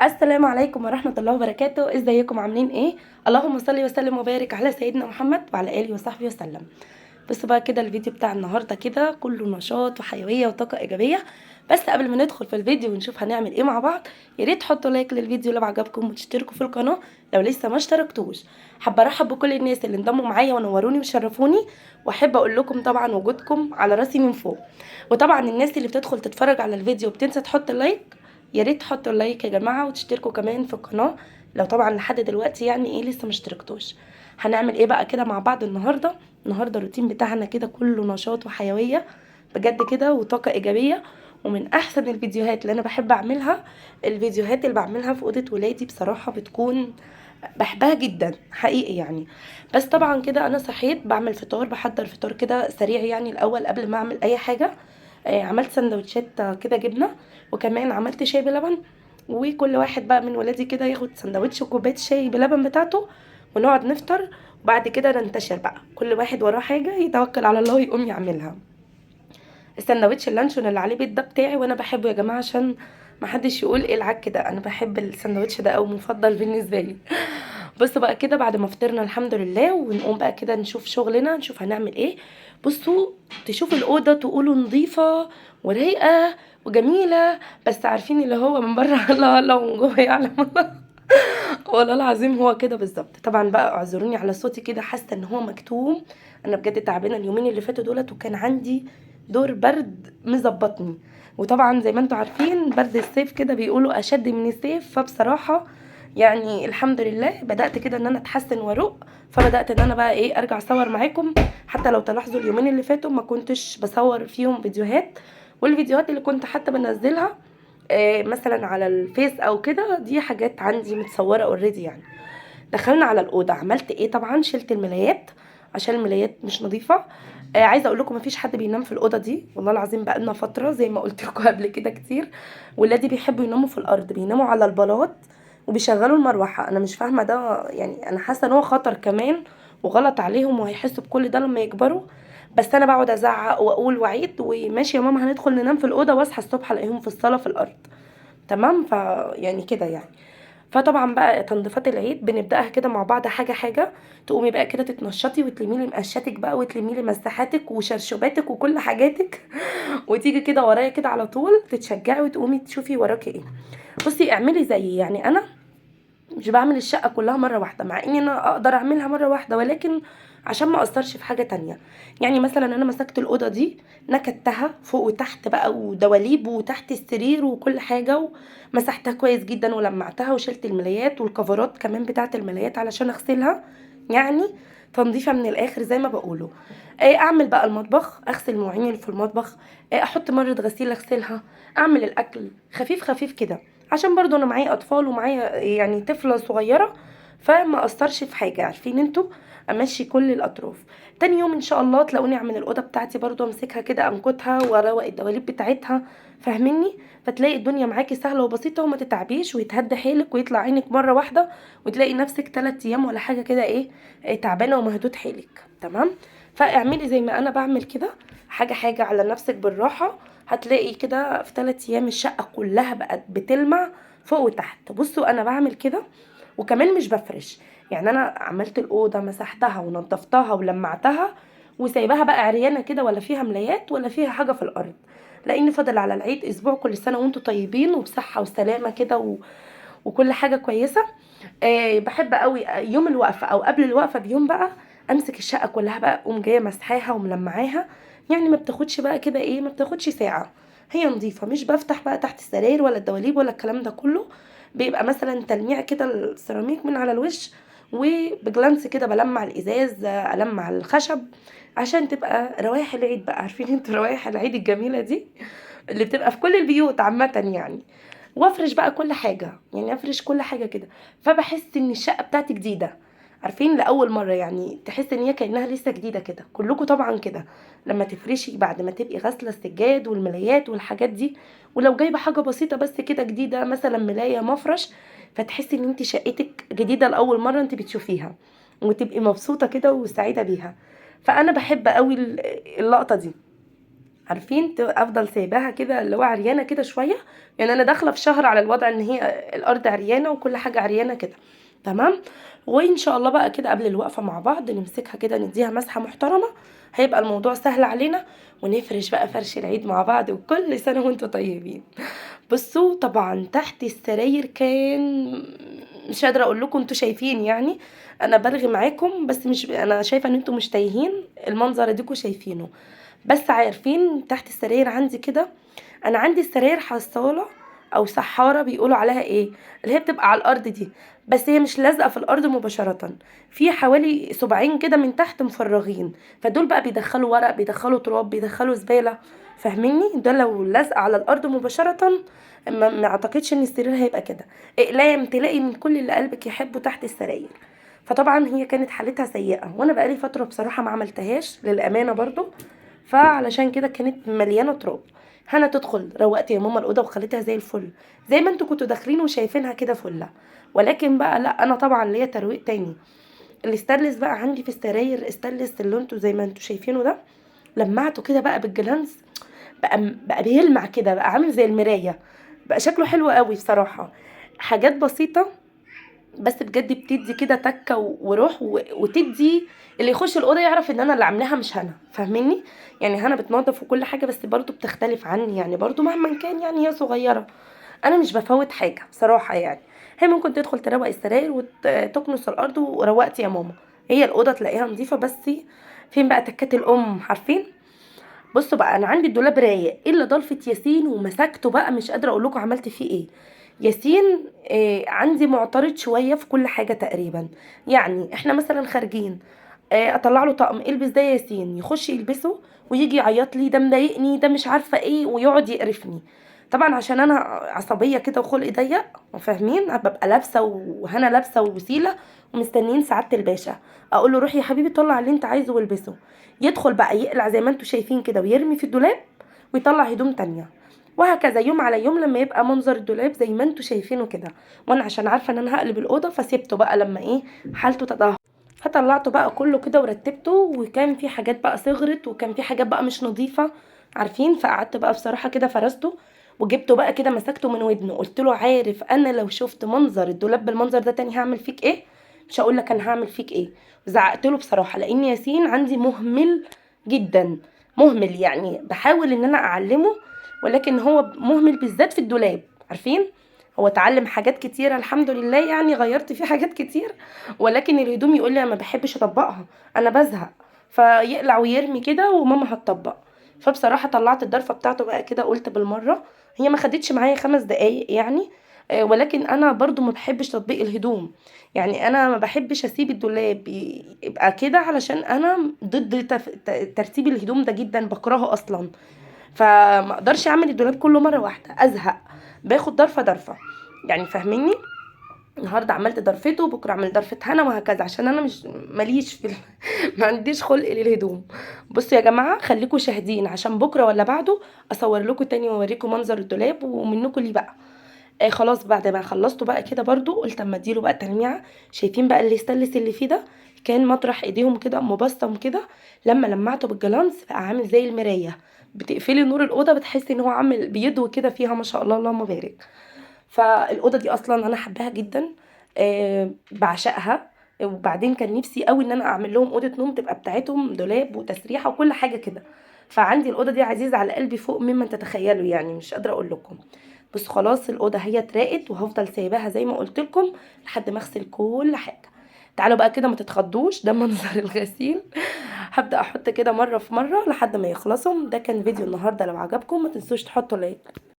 السلام عليكم ورحمة الله وبركاته. ازيكم عاملين ايه؟ اللهم صل وسلم وبارك على سيدنا محمد وعلى اله وصحبه وسلم. بصوا بقى كده الفيديو بتاع النهارده كده كله نشاط وحيوية وطاقة ايجابية. بس قبل ما ندخل في الفيديو ونشوف هنعمل ايه مع بعض، يا ريت تحطوا لايك للفيديو لو عجبكم وتشتركوا في القناة لو لسه ما اشتركتوش. حابة ارحب بكل الناس اللي انضموا معايا ونوروني وشرفوني، واحب اقول لكم طبعا وجودكم على راسي من فوق. وطبعا الناس اللي بتدخل تتفرج على الفيديو بتنسى تحط لايك، يا ريت تحطوا اللايك يا جماعه وتشتركوا كمان في القناه لو طبعا لحد دلوقتي يعني ايه لسه مشتركتوش. هنعمل ايه بقى كده مع بعض النهارده الروتين بتاعنا كده كله نشاط وحيويه بجد كده وطاقه ايجابيه. ومن احسن الفيديوهات اللي انا بحب اعملها الفيديوهات اللي بعملها في اوضه ولادي، بصراحه بتكون بحبها جدا حقيقي يعني. بس طبعا كده انا صحيت بعمل فطار، بحضر فطار كده سريع يعني الاول قبل ما اعمل اي حاجه. عملت سندوتشات كده جبنه، وكمان عملت شاي بلبن. وكل واحد بقى من ولادي كده ياخد سندوتش وكوبايه شاي بلبن بتاعته، ونقعد نفطر. وبعد كده ننتشر بقى كل واحد وراه حاجه يتوكل على الله ويقوم يعملها. السندوتش اللانشون اللي عليه بيض ده بتاعي وانا بحبه يا جماعه، عشان محدش يقول ايه العك ده، انا بحب السندوتش ده او مفضل بالنسبه لي. بصوا بقى كده بعد ما فطرنا الحمد لله، ونقوم بقى كده نشوف شغلنا نشوف هنعمل ايه. بصوا، تشوفوا الأوضة تقولوا نظيفة ورايقة وجميلة، بس عارفين اللي هو من بره الله الله ومن جوه يعلم الله. والله العظيم هو كده بالظبط. طبعا بقى اعذروني على صوتي كده، حاسه ان هو مكتوم. انا بجد تعبانه اليومين اللي فاتوا دولت، وكان عندي دور برد مظبطني. وطبعا زي ما انتم عارفين برد الصيف كده بيقولوا اشد من الصيف، فبصراحه يعني الحمد لله بدات كده ان انا اتحسن واروق. فبدات ان انا بقى ايه ارجع اصور معاكم. حتى لو تلاحظوا اليومين اللي فاتوا ما كنتش بصور فيهم فيديوهات، والفيديوهات اللي كنت حتى بنزلها مثلا على الفيس او كده دي حاجات عندي متصوره اوريدي يعني. دخلنا على الاوضه، عملت ايه؟ طبعا شلت الملايات عشان الملايات مش نظيفه. عايزه اقول لكم مفيش حد بينام في الاوضه دي، والله العظيم بقى لنا فتره زي ما قلت لكم قبل كده كتير. ولادي بيحبوا يناموا في الارض، بيناموا على البلاط وبيشغلوا المروحه. انا مش فاهمه ده يعني، انا حاسه ان هو خطر كمان وغلط عليهم وهيحسوا بكل ده لما يكبروا. بس انا بقعد ازعق واقول واعيد وماشي يا ماما هندخل ننام في الاوضه، واصحى الصبح الاقيهم في الصاله في الارض. تمام، يعني كده يعني. فطبعا بقى تنظيفات العيد بنبداها كده مع بعض حاجه حاجه. تقومي بقى كده تتنشطي وتلمي لي مقشاتك بقى وتلمي لي مساحاتك وشرشوباتك وكل حاجاتك. وتيجي كده ورايا كده على طول تتشجعي وتقومي تشوفي وراكي ايه. بصي اعملي زيي يعني، انا مش بعمل الشقة كلها مرة واحدة، مع اني انا اقدر اعملها مرة واحدة، ولكن عشان ما اقصرش في حاجة تانية. يعني مثلا انا مسكت الأوضة دي نكدتها فوق وتحت بقى ودواليب وتحت السرير وكل حاجة، ومسحتها كويس جدا ولمعتها وشلت الملايات والكفرات كمان بتاعت الملايات علشان اغسلها يعني. تنظيفة من الاخر زي ما بقوله. اعمل بقى المطبخ، اغسل المواعين اللي في المطبخ، احط مرة غسيل اغسلها، اعمل الاكل خفيف خفيف كده، عشان برضو انا معايا اطفال ومعايا يعني طفله صغيره، فما اثرش في حاجه، عارفين انتوا، امشي كل الاطراف. تاني يوم ان شاء الله تلاقوني اعمل الاوضه بتاعتي برضو، امسكها كده انكتها واروق الدواليب بتاعتها، فاهميني؟ فتلاقي الدنيا معاكي سهله وبسيطه وما تتعبيش ويتهد حيلك ويطلع عينك مره واحده، وتلاقي نفسك 3 ايام ولا حاجه كده ايه، تعبانه ومهدود حيلك. تمام، فاعملي زي ما انا بعمل كده حاجه حاجه على نفسك بالراحه. هتلاقي كده في 3 ايام الشقة كلها بقت بتلمع فوق وتحت. بصوا انا بعمل كده وكمان مش بفرش، يعني انا عملت الأوضة مسحتها ونضفتها ولمعتها وسايباها بقى عريانة كده، ولا فيها ملايات ولا فيها حاجة في الأرض، لأن فاضل على العيد أسبوع. كل سنة وانتوا طيبين وبصحة وسلامة كده وكل حاجة كويسة. بحب قوي يوم الوقفه او قبل الوقفه بيوم بقى امسك الشقه كلها بقى، اقوم جايه مسحاها وملمعاها. يعني ما بتاخدش بقى كده ايه، ما بتاخدش ساعه، هي نظيفه. مش بفتح بقى تحت السراير ولا الدواليب ولا الكلام ده كله، بيبقى مثلا تلميع كده السيراميك من على الوش، وبجلانس كده بلمع الازاز، المع الخشب، عشان تبقى روايح العيد بقى. عارفين انتوا روايح العيد الجميله دي اللي بتبقى في كل البيوت عامه يعني. وافرش بقى كل حاجه، يعني افرش كل حاجه كده، فبحس ان الشقه بتاعتي جديده. عارفين لاول مره يعني تحس ان هي كانها لسه جديده كده. كلكم طبعا كده لما تفرشي بعد ما تبقي غاسله السجاد والملايات والحاجات دي، ولو جايبه حاجه بسيطه بس كده جديده مثلا ملايه مفرش، فتحسي ان انت شقتك جديده لاول مره انت بتشوفيها، وتبقي مبسوطه كده وسعيده بيها. فانا بحب قوي اللقطه دي. عارفين افضل سايباها كده اللي هو عريانه كده شويه. يعني انا داخله في شهر على الوضع ان هي الارض عريانه وكل حاجه عريانه كده. تمام. وان شاء الله بقى كده قبل الوقفه مع بعض نمسكها كده نديها مسحه محترمه. هيبقى الموضوع سهل علينا. ونفرش بقى فرش العيد مع بعض وكل سنه وانتم طيبين. بصوا طبعا تحت السراير كان مش قادره اقول لكم، انتوا شايفين يعني. انا برغي معاكم بس مش انا شايفه ان انتوا مش تايهين. المنظر اديكوا شايفينه. بس عارفين تحت السراير عندي كده. انا عندي السراير حصاله او سحاره بيقولوا عليها ايه، اللي هي بتبقى على الارض دي. بس هي مش لازقه في الارض مباشره. في حوالي صباعين كده من تحت مفرغين. فدول بقى بيدخلوا ورق، بيدخلوا تراب، بيدخلوا زباله. فاهميني؟ ده لو لازقه على الارض مباشره. ما اعتقدش ان السرير هيبقى كده. اقلام تلاقي من كل اللي قلبك يحبه تحت السراير. فطبعا هي كانت حالتها سيئه وانا بقالي فتره بصراحه ما عملتهاش للامانه برضو. فعلشان كده كانت مليانه تراب. هنا تدخل روقت يا ماما الاوضه وخليتها زي الفل. زي ما انتوا كنتوا داخلين وشايفينها كده فله. ولكن بقى لا، انا طبعا ليا ترويق تاني. الاستانلس بقى عندي في السراير استانلس اللي انتوا زي ما انتوا شايفينه ده. لمعته كده بقى بالجلانس. بقى بيلمع كده، بقى عامل زي المرايه. بقى شكله حلو قوي بصراحه. حاجات بسيطه. بس بجد بتدي كده تكه وروح وتدي. اللي يخش الاوضه يعرف ان انا اللي عاملاها مش هنا، فاهميني؟ يعني هنا بتنظف وكل حاجه بس برضو بتختلف عني، يعني برضو مهما كان يعني هي صغيره. انا مش بفوت حاجه بصراحه يعني. هي ممكن تدخل تروق السراير وتكنس الارض وروقت يا ماما. هي الاوضه تلاقيها نظيفه بس. فين بقى تكات الام عارفين؟ بصوا بقى انا عندي الدولاب رايق الا ضلفه ياسين ومسكته بقى مش قادره اقول لكم عملت فيه ايه. ياسين. عندي معترض شويه في كل حاجه تقريبا. يعني احنا مثلا خارجين. اطلع له طقم البس ده يا ياسين يخش يلبسه. ويجي يعيط لي ده مضايقني ده مش عارفه ايه ويقعد يقرفني. طبعا عشان انا عصبيه كده وخلقي ضيق. فاهمين؟ ببقى لابسه وهنا لابسه ووسيله. ومستنيين سعاده الباشا. اقول له روح يا حبيبي طلع اللي انت عايزه والبسه. يدخل بقى يقلع زي ما انتوا شايفين كده ويرمي في الدولاب. ويطلع هدوم تانية. وهكذا يوم على يوم لما يبقى منظر الدولاب زي ما انتوا شايفينه كده. وانا عشان عارفه ان انا هقلب الاوضه فسيبته بقى لما ايه. حالته تدهور. فطلعته بقى كله كده ورتبته وكان في حاجات بقى صغرت وكان في حاجات بقى مش نظيفه. عارفين؟ فقعدت بقى بصراحه كده فرسته. وجبته بقى كده مسكته من ودنه قلت له عارف انا لو شفت منظر الدولاب بالمنظر ده تاني هعمل فيك ايه. مش هقول لك انا هعمل فيك ايه. زعقت له بصراحه لان ياسين عندي مهمل. جدا. مهمل يعني بحاول ان انا اعلمه. ولكن هو مهمل بالذات في الدولاب. عارفين؟ هو اتعلم حاجات كتيرة الحمد لله يعني غيرت فيه حاجات كتير. ولكن الهدوم يقول لي انا ما بحبش اطبقها. انا بزهق. فيقلع ويرمي كده وماما هتطبق. فبصراحة طلعت الضرفة بتاعته بقى كده قلت بالمرة. هي ما خدتش معايا 5 دقايق يعني. ولكن انا برضو ما بحبش تطبيق الهدوم. يعني انا ما بحبش اسيب الدولاب يبقى كده علشان انا ضد ترتيب الهدوم ده جدا بكرهه اصلا. فما اقدرش اعمل الدولاب كله مره واحده ازهق. باخد ضرفه ضرفه. يعني فاهميني؟ النهارده عملت ضرفته بكره اعمل ضرفه هنا وهكذا عشان انا مش ماليش في ما عنديش خلق للهدوم. بصوا يا جماعه خليكم شاهدين عشان بكره ولا بعده. اصور لكم تاني واوريكم منظر الدولاب ومنكم ليه بقى. خلاص بعد ما خلصته بقى كده برضو قلت اما اديله بقى تلميعه. شايفين بقى الاستانلس اللي فيه ده. كان مطرح ايديهم كده مبسطم كده. لما لمعته بالجلانس بقى عامل زي المرايه. بتقفلي نور الاوضه بتحسي ان هو عامل بيضوي كده فيها ما شاء الله اللهم بارك. فالاوضه دي اصلا انا حباها جدا. بعشقها. وبعدين كان نفسي قوي ان انا اعمل لهم اوضه نوم تبقى بتاعتهم دولاب وتسريحه وكل حاجه كده. فعندي الاوضه دي عزيزه على قلبي فوق مما تتخيلوا يعني مش قادره اقول لكم. بس خلاص الاوضه هي اتراقت وهفضل سايباها زي ما قلت لكم. لحد ما اغسل كل حاجه. تعالوا بقى كده ما تتخضوش ده منظر الغسيل. هبدا احط كده مره في مره لحد ما يخلصوا. ده كان فيديو النهارده لو عجبكم ما تنسوش تحطوا لايك.